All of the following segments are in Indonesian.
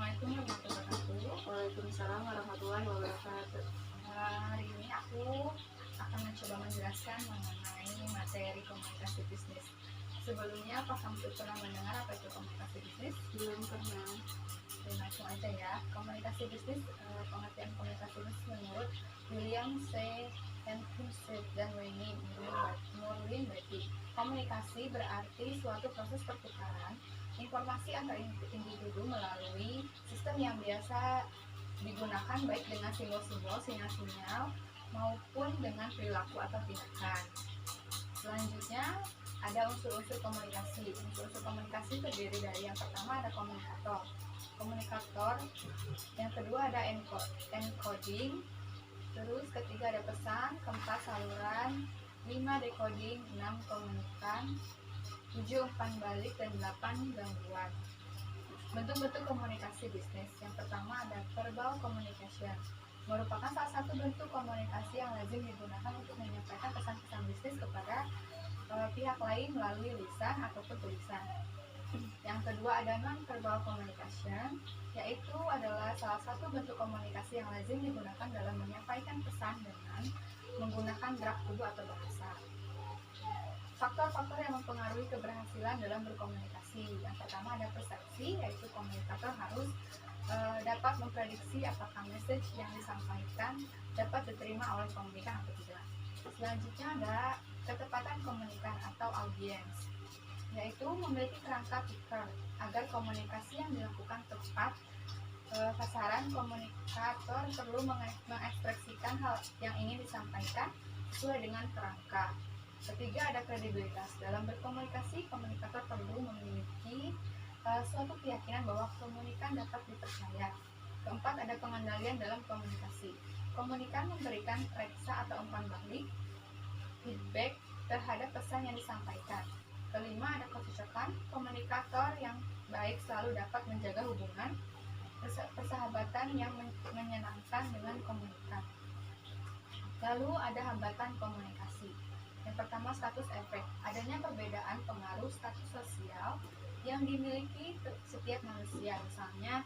Assalamualaikum warahmatullahi wabarakatuh. Waalaikumsalam warahmatullahi wabarakatuh. Hari ini aku akan mencoba menjelaskan mengenai materi komunikasi bisnis. Sebelumnya, apa kamu pernah mendengar apa itu komunikasi bisnis? Belum pernah. Langsung aja ya. Komunikasi bisnis, pengertian komunikasi bisnis menurut William C. Henry dan Wayne Murlin-Betty. Komunikasi berarti suatu proses pertukaran informasi antar individu melalui sistem yang biasa digunakan baik dengan simbol-simbol, sinyal-sinyal maupun dengan perilaku atau tindakan. Selanjutnya ada unsur-unsur komunikasi. Unsur-unsur komunikasi terdiri dari yang pertama ada komunikator, yang kedua ada encoding, terus ketiga ada pesan, keempat saluran, 5 decoding, 6 komunikan, 7 umpan balik, dan 8 gangguan. Bentuk-bentuk komunikasi bisnis. Yang pertama ada verbal communication, merupakan salah satu bentuk komunikasi yang lazim digunakan untuk menyampaikan pesan-pesan bisnis kepada pihak lain melalui lisan ataupun tulisan. Yang kedua ada non-verbal communication, yaitu adalah salah satu bentuk komunikasi yang lazim digunakan dalam menyampaikan pesan dengan menggunakan gerak tubuh atau bahasa. Faktor-faktor yang mempengaruhi keberhasilan dalam berkomunikasi. Yang pertama ada persepsi, yaitu komunikator harus dapat memprediksi apakah message yang disampaikan dapat diterima oleh komunikan atau tidak. Selanjutnya ada ketepatan komunikan atau audience, yaitu memiliki kerangka picker agar komunikasi yang dilakukan tepat. Sasaran komunikator perlu mengekspresikan hal yang ingin disampaikan sesuai dengan kerangka. Ketiga ada kredibilitas. Dalam berkomunikasi, komunikator perlu memiliki suatu keyakinan bahwa komunikan dapat dipercaya. Keempat ada pengendalian dalam komunikasi. Komunikan memberikan reksa atau umpan balik, feedback terhadap pesan yang disampaikan. Kelima ada kecocokan. Komunikator yang baik selalu dapat menjaga hubungan persahabatan yang menyenangkan dengan komunikan. Lalu ada hambatan komunikasi. Yang pertama status efek. Adanya perbedaan pengaruh status sosial yang dimiliki setiap manusia. Misalnya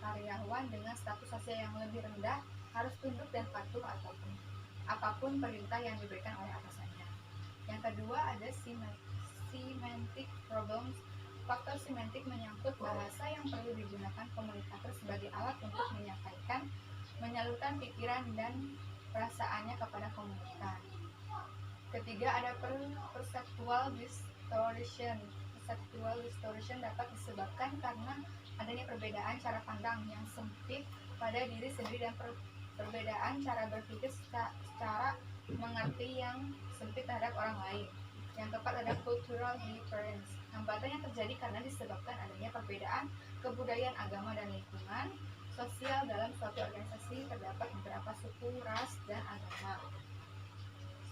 karyawan dengan status sosial yang lebih rendah harus tunduk dan patuh ataupun apapun perintah yang diberikan oleh atasannya. Yang kedua ada semantic problems. Faktor semantik menyangkut bahasa yang perlu digunakan komunikator sebagai alat untuk menyampaikan, menyalurkan pikiran dan perasaannya kepada komunikan. Ketiga ada perceptual distortion. Perceptual distortion dapat disebabkan karena adanya perbedaan cara pandang yang sempit pada diri sendiri dan perbedaan cara berpikir secara mengerti yang sempit terhadap orang lain. Yang keempat ada cultural difference. Hambatan yang terjadi karena disebabkan adanya perbedaan kebudayaan, agama, dan lingkungan sosial. Dalam suatu organisasi terdapat beberapa suku, ras, dan agama.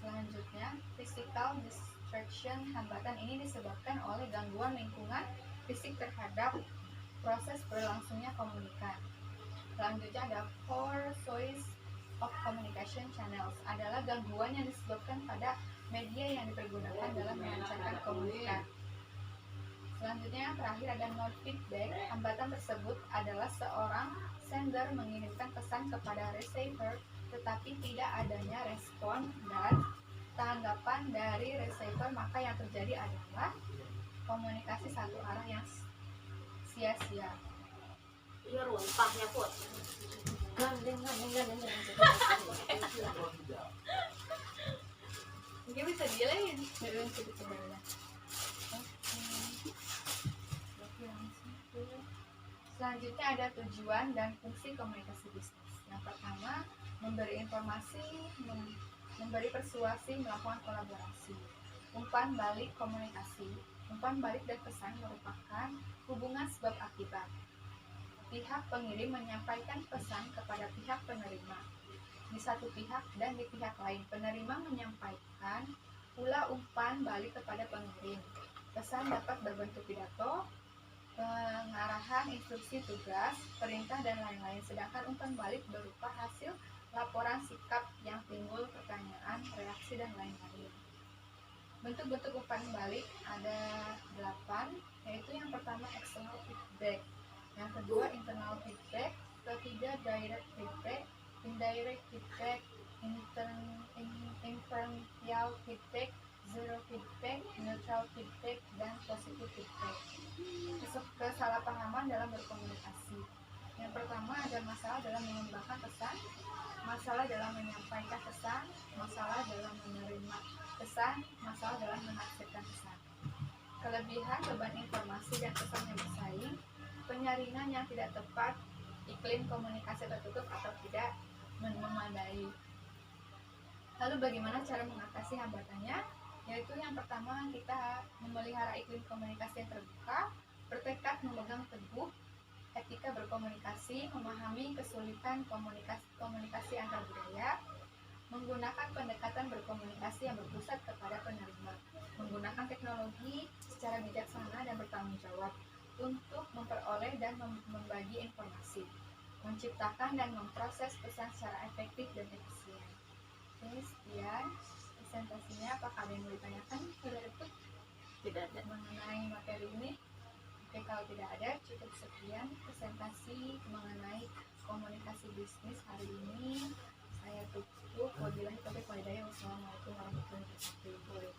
Selanjutnya, physical distraction. Hambatan ini disebabkan oleh gangguan lingkungan fisik terhadap proses berlangsungnya komunikan. Selanjutnya ada poor choice of communication channels. Adalah gangguan yang disebabkan pada media yang dipergunakan dalam melancarkan komunikan. Selanjutnya yang terakhir ada no feedback. Hambatan tersebut adalah seorang sender mengirimkan pesan kepada receiver tetapi tidak adanya respon dan tanggapan dari receiver, maka yang terjadi adalah komunikasi satu arah yang sia-sia. Iya runtahnya Put. Mungkin bisa dilain dari sudut pandang. Selanjutnya ada tujuan dan fungsi komunikasi bisnis. Yang pertama, memberi informasi, memberi persuasi, melakukan kolaborasi. Umpan balik komunikasi. Umpan balik dan pesan merupakan hubungan sebab akibat. Pihak pengirim menyampaikan pesan kepada pihak penerima di satu pihak dan di pihak lain. Penerima menyampaikan pula umpan balik kepada pengirim. Pesan dapat berbentuk pidato, pengarahan, instruksi tugas, perintah, dan lain-lain. Sedangkan umpan balik berupa hasil laporan sikap yang timbul, pertanyaan, reaksi, dan lain-lain. Bentuk-bentuk umpan balik ada 8, yaitu yang pertama external feedback, yang kedua internal external feedback, ketiga direct feedback, indirect feedback, impartial feedback, zero feedback, neutral feedback, dan positive feedback. Kesalahpahaman dalam berkomunikasi. Yang pertama ada masalah dalam mengembangkan pesan, masalah dalam menyampaikan pesan, masalah dalam menerima pesan, masalah dalam menafsirkan pesan. Kelebihan beban informasi dan pesan yang bersaing, penyaringan yang tidak tepat, iklim komunikasi tertutup atau tidak memadai. Lalu bagaimana cara mengatasi hambatannya? Yaitu yang pertama kita memelihara iklim komunikasi yang terbuka, bertekad memegang teguh etika berkomunikasi, memahami kesulitan komunikasi antar budaya, menggunakan pendekatan berkomunikasi yang berpusat kepada penerima, menggunakan teknologi secara bijaksana dan bertanggung jawab untuk memperoleh dan membagi informasi, menciptakan dan memproses pesan secara efektif dan efisien. Oke, sekian presentasinya. Apakah ada yang mau ditanyakan pada itu? Tidak ada. Mengenai materi ini? Oke, kalau tidak ada, cukup sekian presentasi mengenai komunikasi bisnis hari ini. Saya tutup. Wabillahi taufiq wal hidayah. Wassalamualaikum warahmatullahi wabarakatuh.